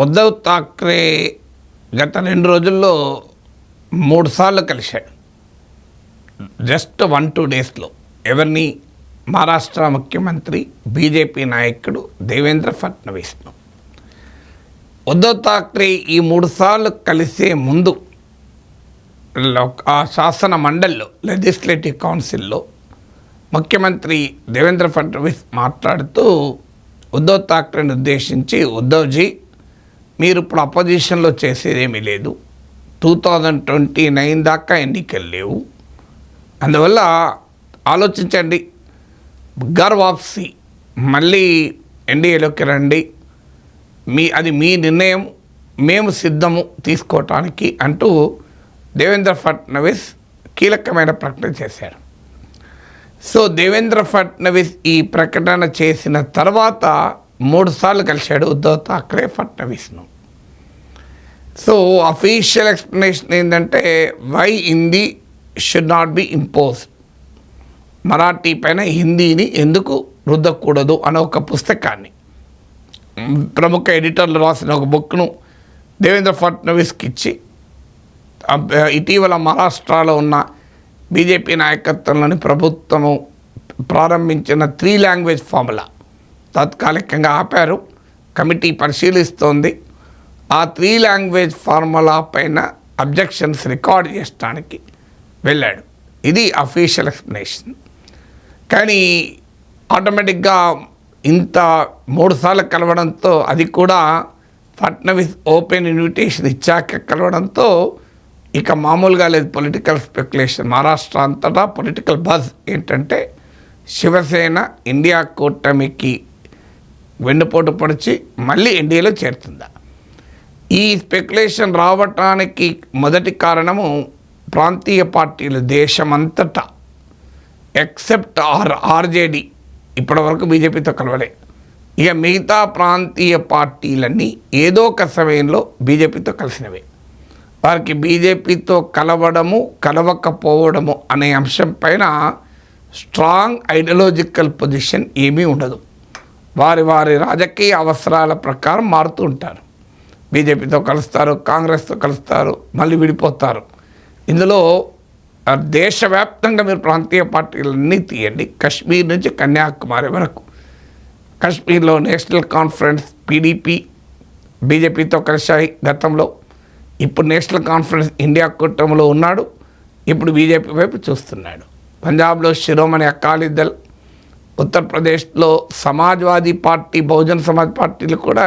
ఉద్ధవ్ థాక్రే గత 2 రోజుల్లో 3 సార్లు కలిశాడు. జస్ట్ 1-2 డేస్లో ఎవరిని? మహారాష్ట్ర ముఖ్యమంత్రి బీజేపీ నాయకుడు దేవేంద్ర ఫడ్నవీస్ను. ఉద్ధవ్ థాక్రే ఈ 3 సార్లు కలిసే ముందు ఆ శాసన మండలిలో లెజిస్లేటివ్ కౌన్సిల్లో ముఖ్యమంత్రి దేవేంద్ర ఫడ్నవీస్ మాట్లాడుతూ ఉద్ధవ్ థాక్రేని ఉద్దేశించి, ఉద్ధవ్జీ మీరు ఇప్పుడు అపోజిషన్లో చేసేదేమీ లేదు, 2029 దాకా ఎన్నికలు లేవు, అందువల్ల ఆలోచించండి, ఘర్ వాపసీ, మళ్ళీ ఎన్డీఏలోకి రండి, అది మీ నిర్ణయం, మేము సిద్ధము తీసుకోవటానికి అంటూ దేవేంద్ర ఫడ్నవీస్ కీలకమైన ప్రకటన చేశారు. సో దేవేంద్ర ఫడ్నవీస్ ఈ ప్రకటన చేసిన తర్వాత 3 సార్లు కలిశాడు ఉద్ధవ్ థాక్రే ఫడ్నవీస్ను. సో అఫీషియల్ ఎక్స్ప్లెనేషన్ ఏంటంటే, why Hindi should not be imposed, Marathi పైన హిందీని ఎందుకు రుద్దకూడదు అనే ఒక పుస్తకాన్ని ప్రముఖ ఎడిటర్లు రాసిన ఒక బుక్ను దేవేంద్ర ఫడ్నవీస్కి ఇచ్చి, ఇటీవల మహారాష్ట్రలో ఉన్న బీజేపీ నాయకత్వంలోని ప్రభుత్వము ప్రారంభించిన 3 లాంగ్వేజ్ ఫార్ములా తాత్కాలికంగా ఆపారు, కమిటీ పరిశీలిస్తోంది. ఆ 3 లాంగ్వేజ్ ఫార్ములా పైన అబ్జెక్షన్స్ రికార్డ్ చేయడానికి వెళ్ళాడు. ఇది అఫీషియల్ ఎక్స్ప్లెనేషన్. కానీ ఆటోమేటిక్గా ఇంత 3 సార్లు కలవడంతో, అది కూడా ఫడ్నవీస్ ఓపెన్ ఇన్విటేషన్ ఇచ్చాక కలవడంతో ఇక మామూలుగా లేదు పొలిటికల్ స్పెక్యులేషన్. మహారాష్ట్ర అంతటా పొలిటికల్ బజ్ ఏంటంటే, శివసేన ఇండియా కూటమికి వెన్నుపోటు పొడిచి మళ్ళీ ఎన్డీఏలో చేరుతుందా? ఈ స్పెక్యులేషన్ రావటానికి మొదటి కారణము ప్రాంతీయ పార్టీలు దేశమంతటా ఎక్సెప్ట్ ఆర్జేడీ ఇప్పటివరకు బీజేపీతో కలవలే. ఇక మిగతా ప్రాంతీయ పార్టీలన్నీ ఏదో ఒక సమయంలో బీజేపీతో కలిసినవే. వారికి బీజేపీతో కలవడము కలవకపోవడము అనే అంశం పైన స్ట్రాంగ్ ఐడియాలజికల్ పొజిషన్ ఏమీ ఉండదు. వారి వారి రాజకీయ అవసరాల ప్రకారం మారుతూ ఉంటారు. బీజేపీతో కలుస్తారు, కాంగ్రెస్తో కలుస్తారు, మళ్ళీ విడిపోతారు. ఇందులో దేశవ్యాప్తంగా మీరు ప్రాంతీయ పార్టీలన్నీ తీయండి, కశ్మీర్ నుంచి కన్యాకుమారి వరకు. కశ్మీర్లో నేషనల్ కాన్ఫరెన్స్ పీడీపీ బీజేపీతో కలిశాయి గతంలో. ఇప్పుడు నేషనల్ కాన్ఫరెన్స్ ఇండియా కూటమిలో ఉన్నాడు, ఇప్పుడు బీజేపీ వైపు చూస్తున్నాడు. పంజాబ్లో శిరోమణి అకాలీదళ్, ఉత్తరప్రదేశ్లో సమాజ్వాదీ పార్టీ, బహుజన్ సమాజ్ పార్టీలు కూడా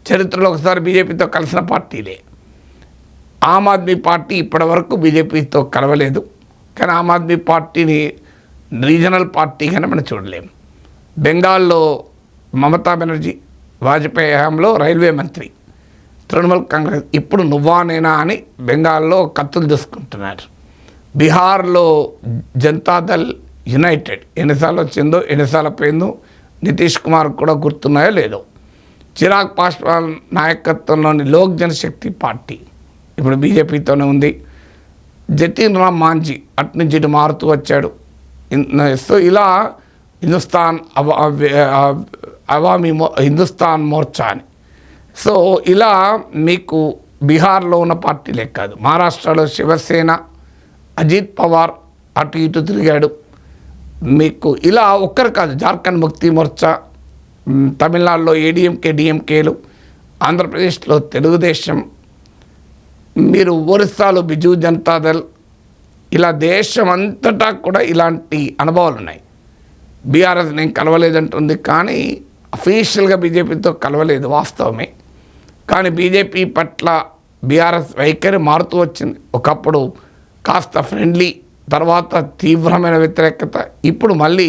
చరిత్రలో ఒకసారి బీజేపీతో కలిసిన పార్టీలే. ఆమ్ ఆద్మీ పార్టీ ఇప్పటివరకు బీజేపీతో కలవలేదు, కానీ ఆమ్ ఆద్మీ పార్టీని రీజనల్ పార్టీగానే మనం చూడలేము. బెంగాల్లో మమతా బెనర్జీ వాజ్పేయి హయాంలో రైల్వే మంత్రి, తృణమూల్ కాంగ్రెస్ ఇప్పుడు నువ్వా నేనా అని బెంగాల్లో కత్తులు దూసుకుంటున్నారు. బీహార్లో జనతాదళ్ యునైటెడ్ ఎన్నిసార్లు వచ్చిందో ఎన్నిసార్లు పోయిందో నితీష్ కుమార్ కూడా గుర్తున్నాయో లేదో. చిరాగ్ పాస్వాన్ నాయకత్వంలోని లోక్ జనశక్తి పార్టీ ఇప్పుడు బీజేపీతోనే ఉంది. జతీన్ రామ్ మాంజీ అటు నుంచి ఇటు మారుతూ వచ్చాడు. సో ఇలా హిందుస్థాన్ మోర్చా అని. సో ఇలా మీకు బీహార్లో ఉన్న పార్టీలే కాదు, మహారాష్ట్రలో శివసేన, అజిత్ పవార్ అటు ఇటు తిరిగాడు. మీకు ఇలా ఒక్కరు కాదు, జార్ఖండ్ ముక్తి మోర్చా, తమిళనాడులో ఏడీఎంకే డిఎంకేలు, ఆంధ్రప్రదేశ్లో తెలుగుదేశం, మీరు ఒరిస్సాలో బిజు జనతాదళ్, ఇలా దేశం అంతటా కూడా ఇలాంటి అనుభవాలు ఉన్నాయి. బీఆర్ఎస్ నేను కలవలేదంటుంది, కానీ అఫీషియల్గా బీజేపీతో కలవలేదు వాస్తవమే. కానీ బీజేపీ పట్ల బీఆర్ఎస్ వైఖరి మారుతూ వచ్చింది. ఒకప్పుడు కాస్త ఫ్రెండ్లీ, తర్వాత తీవ్రమైన వ్యతిరేకత, ఇప్పుడు మళ్ళీ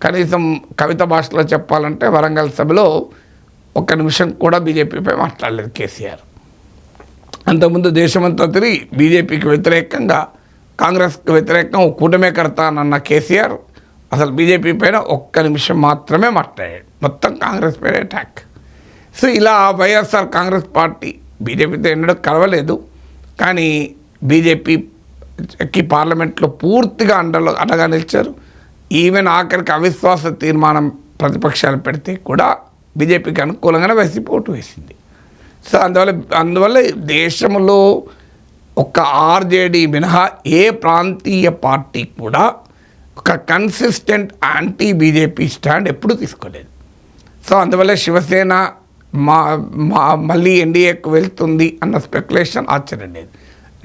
కనీసం కవిత భాషలో చెప్పాలంటే వరంగల్ సభలో 1 నిమిషం కూడా బీజేపీపై మాట్లాడలేదు కేసీఆర్. అంతకుముందు దేశమంతా తిరిగి బీజేపీకి వ్యతిరేకంగా, కాంగ్రెస్కి వ్యతిరేకంగా కూటమే కడతానన్న కేసీఆర్ అసలు బీజేపీ పైన 1 నిమిషం మాత్రమే మాట్లాడాడు, మొత్తం కాంగ్రెస్ పైన అటాక్. సో ఇలా వైఎస్ఆర్ కాంగ్రెస్ పార్టీ బీజేపీతో ఎన్నడూ కలవలేదు, కానీ బీజేపీకి పార్లమెంట్లో పూర్తిగా అండగా నిలిచారు. ఈవెన్ ఆఖరికి అవిశ్వాస తీర్మానం ప్రతిపక్షాలు పెడితే కూడా బీజేపీకి అనుకూలంగానే వైసీపీ ఓటు వేసింది. సో అందువల్ల దేశంలో ఒక ఆర్జేడీ మినహా ఏ ప్రాంతీయ పార్టీ కూడా ఒక కన్సిస్టెంట్ యాంటీ బీజేపీ స్టాండ్ ఎప్పుడూ తీసుకోలేదు. సో అందువల్ల శివసేన మళ్ళీ ఎన్డీఏకు వెళ్తుంది అన్న స్పెక్యులేషన్ ఆశ్చర్యం లేదు.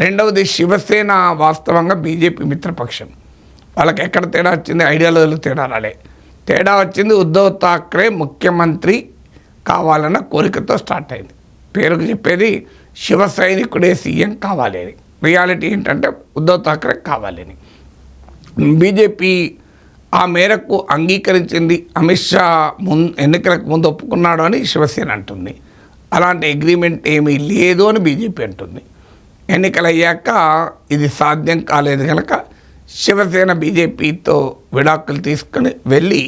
రెండవది, శివసేన వాస్తవంగా బీజేపీ మిత్రపక్షం. వాళ్ళకి ఎక్కడ తేడా వచ్చింది? ఐడియాలజీలో తేడా రాలే. తేడా వచ్చింది ఉద్ధవ్ థాక్రే ముఖ్యమంత్రి కావాలన్న కోరికతో స్టార్ట్ అయింది. పేరుకు చెప్పేది శివ సైనికుడే సీఎం కావాలి అని. రియాలిటీ ఏంటంటే ఉద్ధవ్ థాక్రే కావాలని. బీజేపీ ఆ మేరకు అంగీకరించింది. అమిత్ షా ఎన్నికలకు ముందు ఒప్పుకున్నాడు అని శివసేన అంటుంది. అలాంటి అగ్రిమెంట్ ఏమీ లేదు అని బీజేపీ అంటుంది. ఎన్నికలు అయ్యాక ఇది సాధ్యం కాలేదు కనుక శివసేన బీజేపీతో విడాకులు తీసుకుని వెళ్ళి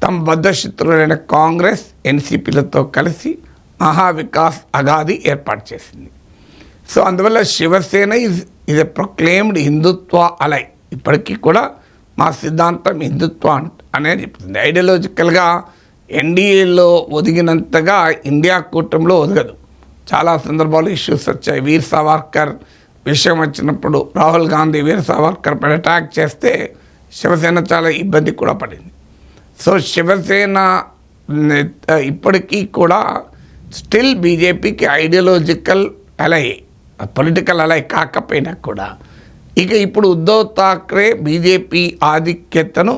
తమ బద్ధశత్రువులైన కాంగ్రెస్, ఎన్సీపీలతో కలిసి మహావికాస్ అఘాదీ ఏర్పాటు చేసింది. సో అందువల్ల శివసేన ఇది ప్రొక్లెయిమ్డ్ హిందుత్వ అలై. ఇప్పటికీ కూడా మా సిద్ధాంతం హిందుత్వ అనే చెప్తుంది. ఐడియాలజికల్గా ఎన్డీఏలో ఒదిగినంతగా ఇండియా కూటమిలో ఒదగదు. చాలా సందర్భాలు ఇష్యూస్ వచ్చాయి. వీర్ సావర్కర్ విషయం వచ్చినప్పుడు రాహుల్ గాంధీ వీర్ సావర్కర్ పైన అటాక్ చేస్తే శివసేన చాలా ఇబ్బంది కూడా పడింది. సో శివసేన ఇప్పటికీ కూడా స్టిల్ బీజేపీకి ఐడియాలజికల్ అలై, పొలిటికల్ అలై కాకపోయినా కూడా ఇక ఇప్పుడు ఉద్ధవ్ థాక్రే బీజేపీ ఆధిక్యతను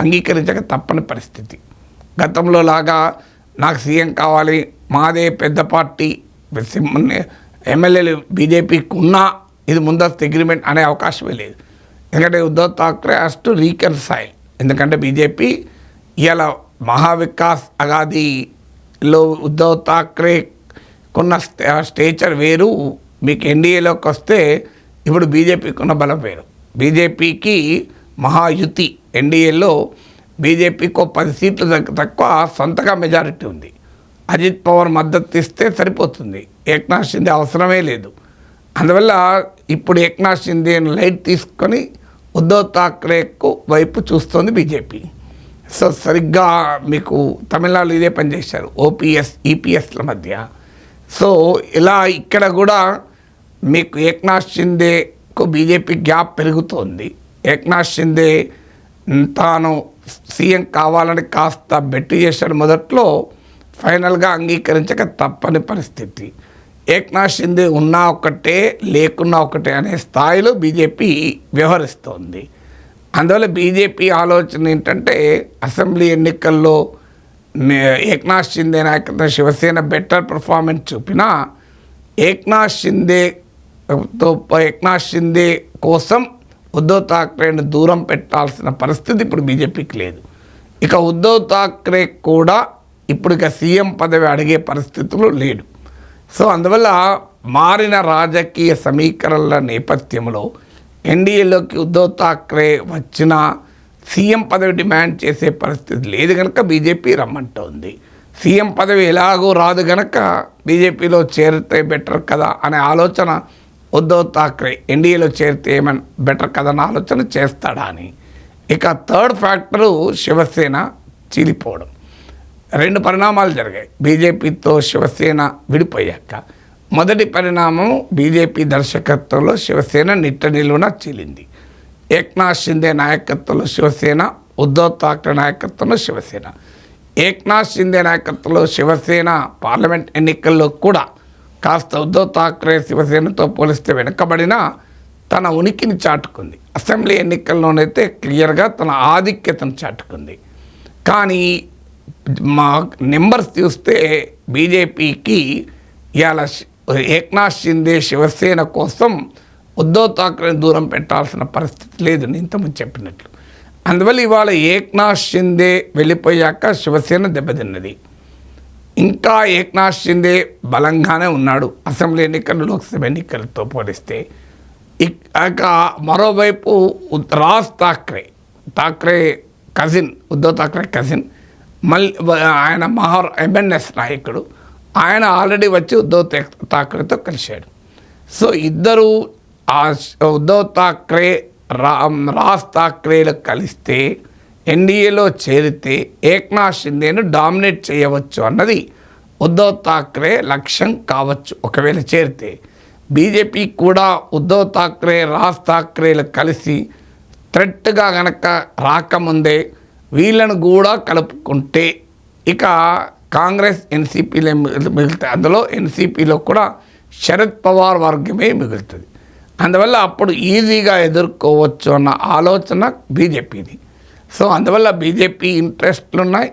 అంగీకరించక తప్పని పరిస్థితి. గతంలో లాగా నాకు సీఎం కావాలి, మాదే పెద్ద పార్టీ, ఎమ్మెల్యేలు బీజేపీకి ఉన్నా ఇది ముందస్తు అగ్రిమెంట్ అనే అవకాశమే లేదు. ఎందుకంటే Uddhav Thackeray has to reconcile. ఎందుకంటే బీజేపీ ఇలా మహావికాస్ అఘాదీలో ఉద్ధవ్ థాక్రే కొన్న స్టేచర్ వేరు, మీకు ఎన్డీఏలోకి వస్తే ఇప్పుడు బీజేపీకి ఉన్న బలం వేరు. బీజేపీకి మహాయుతి ఎన్డీఏలో బీజేపీకి 10 సీట్లు తక్కువ సొంతగా మెజారిటీ ఉంది. అజిత్ పవార్ మద్దతు ఇస్తే సరిపోతుంది, ఏక్నాథ్ షిండే అవసరమే లేదు. అందువల్ల ఇప్పుడు ఏక్నాథ్ షిండేని లైట్ తీసుకొని ఉద్ధవ్ థాక్రేకు వైపు చూస్తోంది బీజేపీ. సో సరిగ్గా మీకు తమిళనాడులో ఇదే పనిచేశారు, ఓపీఎస్ ఈపీఎస్ల మధ్య. సో ఇలా ఇక్కడ కూడా మీకు ఏక్నాథ్ షిండేకు బీజేపీ గ్యాప్ పెరుగుతోంది. ఏక్నాథ్ షిండే తాను సీఎం కావాలని కాస్త బెట్టు చేశాడు మొదట్లో, ఫైనల్గా అంగీకరించక తప్పని పరిస్థితి. ఏక్నాథ్ షిండే ఉన్నా ఒకటే లేకున్నా ఒకటే అనే స్థాయిలో బీజేపీ వ్యవహరిస్తోంది. అందువల్ల బీజేపీ ఆలోచన ఏంటంటే అసెంబ్లీ ఎన్నికల్లో ఏక్నాథ్ షిండే నాయకత్వం శివసేన బెటర్ పర్ఫార్మెన్స్ చూపినా ఏక్నాథ్ షిండే కోసం ఉద్ధవ్ థాక్రేను దూరం పెట్టాల్సిన పరిస్థితి ఇప్పుడు బీజేపీకి లేదు. ఇక ఉద్ధవ్ థాక్రే కూడా ఇప్పుడు ఇక సీఎం పదవి అడిగే పరిస్థితులు లేడు. సో అందువల్ల మారిన రాజకీయ సమీకరణల నేపథ్యంలో ఎన్డీఏలోకి ఉద్ధవ్ థాక్రే వచ్చిన సీఎం పదవి డిమాండ్ చేసే పరిస్థితి లేదు కనుక బీజేపీ రమ్మంటోంది. సీఎం పదవి ఎలాగో రాదు కనుక బీజేపీలో చేరితే బెటర్ కదా అనే ఆలోచన ఉద్ధవ్ థాక్రే ఎన్డీఏలో చేరితే ఏమైనా బెటర్ కదా అన్న ఆలోచన చేస్తాడా అని. ఇక థర్డ్ ఫ్యాక్టరు శివసేన చీలిపోవడం. 2 పరిణామాలు జరిగాయి బీజేపీతో శివసేన విడిపోయాక. మొదటి పరిణామం బీజేపీ దర్శకత్వంలో శివసేన నిట్ట నిలువున చీలింది. ఏక్నాథ్ షిండే నాయకత్వంలో శివసేన, ఉద్ధవ్ థాక్రే నాయకత్వంలో శివసేన. ఏక్నాథ్ షిండే నాయకత్వంలో శివసేన పార్లమెంట్ ఎన్నికల్లో కూడా కాస్త ఉద్ధవ్ థాక్రే శివసేనతో పోలిస్తే వెనుకబడిన తన ఉనికిని చాటుకుంది. అసెంబ్లీ ఎన్నికల్లోనైతే క్లియర్గా తన ఆధిక్యతను చాటుకుంది. కానీ మా నెంబర్స్ చూస్తే బీజేపీకి ఇవాళ ఏక్నాథ్ షిండే శివసేన కోసం ఉద్ధవ్ థాక్రేని దూరం పెట్టాల్సిన పరిస్థితి లేదు, నేను ఇంతకుముందు చెప్పినట్లు. అందువల్ల ఇవాళ ఏక్నాథ్ షిండే వెళ్ళిపోయాక శివసేన దెబ్బతిన్నది. ఇంకా ఏక్నాథ్ షిండే బలంగానే ఉన్నాడు అసెంబ్లీ ఎన్నికలు, లోక్సభ ఎన్నికలతో పోలిస్తే. ఇక మరోవైపు రాజ్ థాక్రే కజిన్, ఉద్ధవ్ థాక్రే కజిన్, మళ్ళీ ఆయన ఎంఎన్ఎస్ నాయకుడు, ఆయన ఆల్రెడీ వచ్చి ఉద్ధవ్ థాక్రేతో కలిశాడు. సో ఇద్దరు ఉద్ధవ్ థాక్రే రాజ్ థాక్రేలు కలిస్తే ఎన్డీఏలో చేరితే ఏక్నాథ్ షిండేను డామినేట్ చేయవచ్చు అన్నది ఉద్ధవ్ థాక్రే లక్ష్యం కావచ్చు ఒకవేళ చేరితే. బీజేపీ కూడా ఉద్ధవ్ థాక్రే రాజ్ థాక్రేలు కలిసి థ్రెట్గా గనక రాకముందే వీళ్ళను కూడా కలుపుకుంటే ఇక కాంగ్రెస్ ఎన్సీపీలే మిగులుతాయి. అందులో ఎన్సీపీలో కూడా శరద్ పవార్ వర్గమే మిగులుతుంది. అందువల్ల అప్పుడు ఈజీగా ఎదుర్కోవచ్చు అన్న ఆలోచన బీజేపీది. సో అందువల్ల బీజేపీ ఇంట్రెస్ట్లు ఉన్నాయి,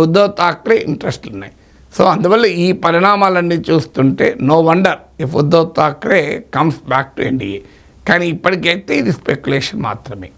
ఉద్ధవ్ థాక్రే ఇంట్రెస్ట్లు ఉన్నాయి. సో అందువల్ల ఈ పరిణామాలన్నీ చూస్తుంటే no wonder if Uddhav Thackeray comes back to NDA. కానీ ఇప్పటికైతే ఇది స్పెక్యులేషన్ మాత్రమే.